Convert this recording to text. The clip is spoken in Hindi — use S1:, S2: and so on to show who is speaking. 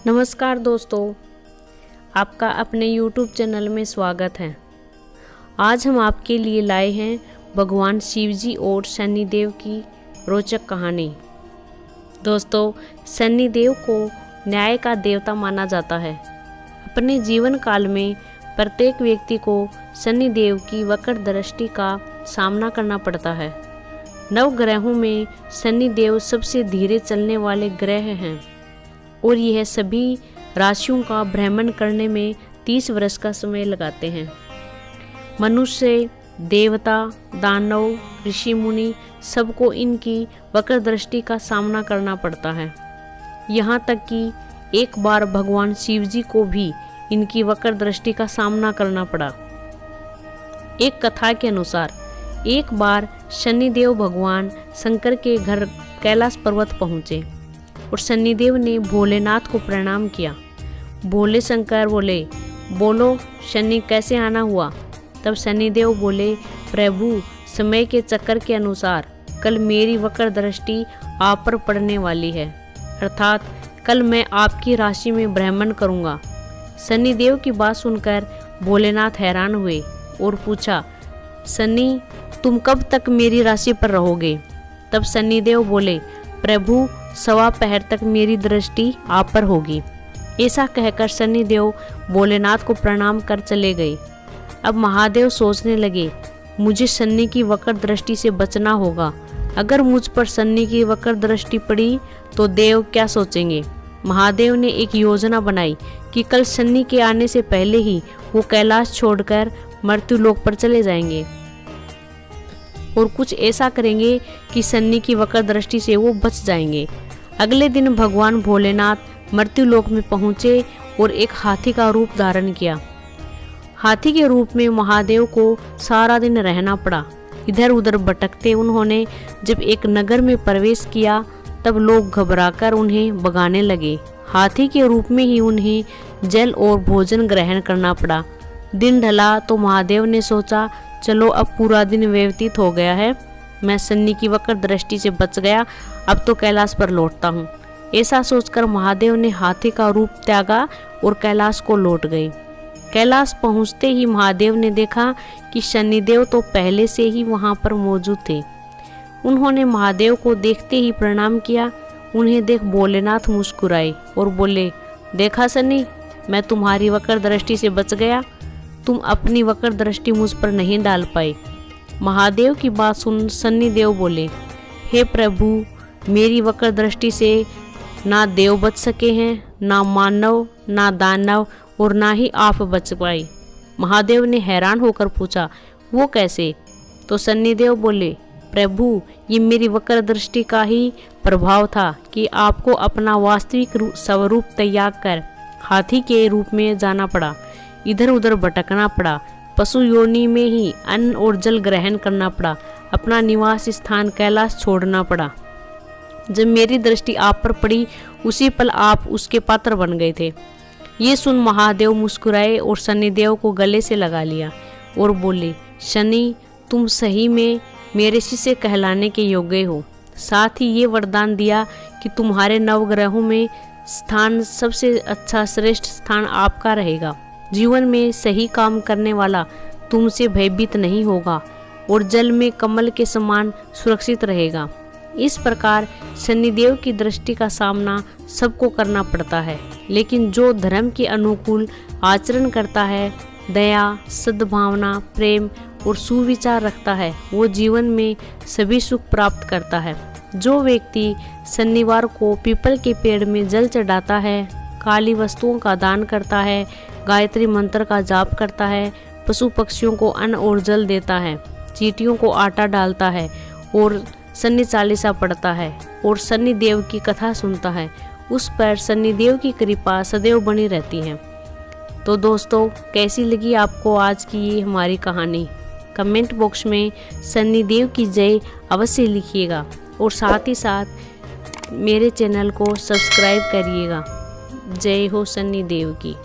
S1: नमस्कार दोस्तों, आपका अपने YouTube चैनल में स्वागत है। आज हम आपके लिए लाए हैं भगवान शिव जी और शनिदेव की रोचक कहानी। दोस्तों, शनिदेव को न्याय का देवता माना जाता है। अपने जीवन काल में प्रत्येक व्यक्ति को शनिदेव की वक्र दृष्टि का सामना करना पड़ता है। नवग्रहों में शनिदेव सबसे धीरे चलने वाले ग्रह हैं और यह सभी राशियों का भ्रमण करने में 30 वर्ष का समय लगाते हैं। मनुष्य, देवता, दानव, ऋषि मुनि सबको इनकी वक्र दृष्टि का सामना करना पड़ता है। यहाँ तक कि एक बार भगवान शिव जी को भी इनकी वक्र दृष्टि का सामना करना पड़ा। एक कथा के अनुसार एक बार शनिदेव भगवान शंकर के घर कैलाश पर्वत पहुँचे और शनिदेव ने भोलेनाथ को प्रणाम किया। भोले शंकर बोले, बोलो शनि कैसे आना हुआ? तब शनिदेव बोले, प्रभु समय के चक्कर के अनुसार कल मेरी वक्र दृष्टि आप पर पड़ने वाली है, अर्थात कल मैं आपकी राशि में भ्रमण करूंगा। शनिदेव की बात सुनकर भोलेनाथ हैरान हुए और पूछा, शनि तुम कब तक मेरी राशि पर रहोगे? तब शनिदेव बोले, प्रभु 1.25 पहर तक मेरी दृष्टि आप पर होगी। ऐसा कहकर शनिदेव भोलेनाथ को प्रणाम कर चले गए। अब महादेव सोचने लगे, मुझे शनि की वक्र दृष्टि से बचना होगा। अगर मुझ पर शनि की वक्र दृष्टि पड़ी तो देव क्या सोचेंगे? महादेव ने एक योजना बनाई कि कल शनि के आने से पहले ही वो कैलाश छोड़कर मृत्युलोक पर चले जाएंगे और कुछ ऐसा करेंगे कि शनि की वक्र दृष्टि से वो बच जाएंगे। अगले दिन भगवान भोलेनाथ मृत्युलोक में पहुँचे और एक हाथी का रूप धारण किया। हाथी के रूप में महादेव को सारा दिन रहना पड़ा। इधर उधर भटकते उन्होंने जब एक नगर में प्रवेश किया तब लोग घबराकर उन्हें भगाने लगे। हाथी के रूप में ही उन्हें जल और भोजन ग्रहण करना पड़ा। दिन ढला तो महादेव ने सोचा, चलो अब पूरा दिन व्यतीत हो गया है, मैं शनि की वक्र दृष्टि से बच गया, अब तो कैलाश पर लौटता हूँ। ऐसा सोचकर महादेव ने हाथी का रूप त्यागा और कैलाश को लौट गए। कैलाश पहुँचते ही महादेव ने देखा कि शनिदेव तो पहले से ही वहाँ पर मौजूद थे। उन्होंने महादेव को देखते ही प्रणाम किया। उन्हें देख भोलेनाथ मुस्कुराए और बोले, देखा शनि, मैं तुम्हारी वक्र दृष्टि से बच गया। तुम अपनी वक्र दृष्टि मुझ पर नहीं डाल पाए। महादेव की बात सुन शनिदेव बोले, हे प्रभु, मेरी वक्र दृष्टि से ना देव बच सके हैं, ना मानव, ना दानव और ना ही आप बच पाए। महादेव ने हैरान होकर पूछा, वो कैसे? तो शनिदेव बोले, प्रभु ये मेरी वक्र दृष्टि का ही प्रभाव था कि आपको अपना वास्तविक स्वरूप त्याग कर हाथी के रूप में जाना पड़ा, इधर उधर भटकना पड़ा, पशु योनि में ही अन्न और जल ग्रहण करना पड़ा, अपना निवास स्थान कैलाश छोड़ना पड़ा। जब मेरी दृष्टि आप पर पड़ी उसी पल आप उसके पात्र बन गए थे। ये सुन महादेव मुस्कुराए और शनिदेव को गले से लगा लिया और बोले, शनि तुम सही में मेरे शिष्य कहलाने के योग्य हो। साथ ही ये वरदान दिया कि तुम्हारे नवग्रहों में स्थान सबसे अच्छा श्रेष्ठ स्थान आपका रहेगा। जीवन में सही काम करने वाला तुमसे भयभीत नहीं होगा और जल में कमल के समान सुरक्षित रहेगा। इस प्रकार शनिदेव की दृष्टि का सामना सबको करना पड़ता है, लेकिन जो धर्म के अनुकूल आचरण करता है, दया, सद्भावना, प्रेम और सुविचार रखता है, वो जीवन में सभी सुख प्राप्त करता है। जो व्यक्ति शनिवार को पीपल के पेड़ में जल चढ़ाता है, काली वस्तुओं का दान करता है, गायत्री मंत्र का जाप करता है, पशु पक्षियों को अन्न और जल देता है, चींटियों को आटा डालता है और शनि चालीसा पढ़ता है और शनि देव की कथा सुनता है, उस पर शनिदेव की कृपा सदैव बनी रहती है। तो दोस्तों, कैसी लगी आपको आज की ये हमारी कहानी? कमेंट बॉक्स में शनिदेव की जय अवश्य लिखिएगा और साथ ही साथ मेरे चैनल को सब्सक्राइब करिएगा। जय हो शनिदेव की।